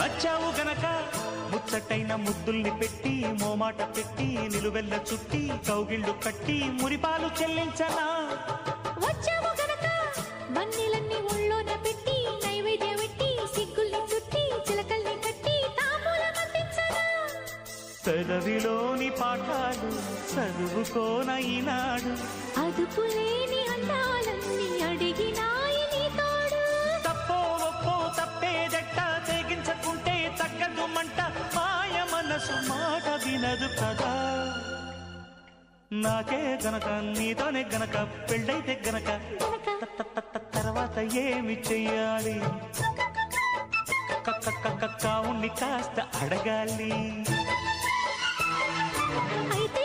వచ్చావు గనక ముచ్చటైన ముద్దుల్ని పెట్టి మోమాట పెట్టి నిలువెల్ల చుట్టి కౌగిళ్ళు కట్టి మురిపాలు చెల్లించనా వచ్చావు గనక వన్నెలన్నీ ఒళ్ళోన పెట్టి నైవేద్యం పెట్టి సిగ్గుల్ని చుట్టి చిలకల్ని కట్టి తాంబూలం అందించనా పెదవిలోని పాఠాలు చదువుకోన ఈనాడు అదుపులేని అందాలన్నీ అడిగినాయి నీ తోడు తప్పో ఒప్పో తప్పేదెట్ట తెగించకుంటే తగ్గదు మంట మాయ మనసు మాట వినదు కదా నాకే గనక నీతోనే గనక పెళ్ళైతే గనక తర్వాత ఏమి చెయ్యాలి కావుణ్ణి కాస్త అడగాలి అయితే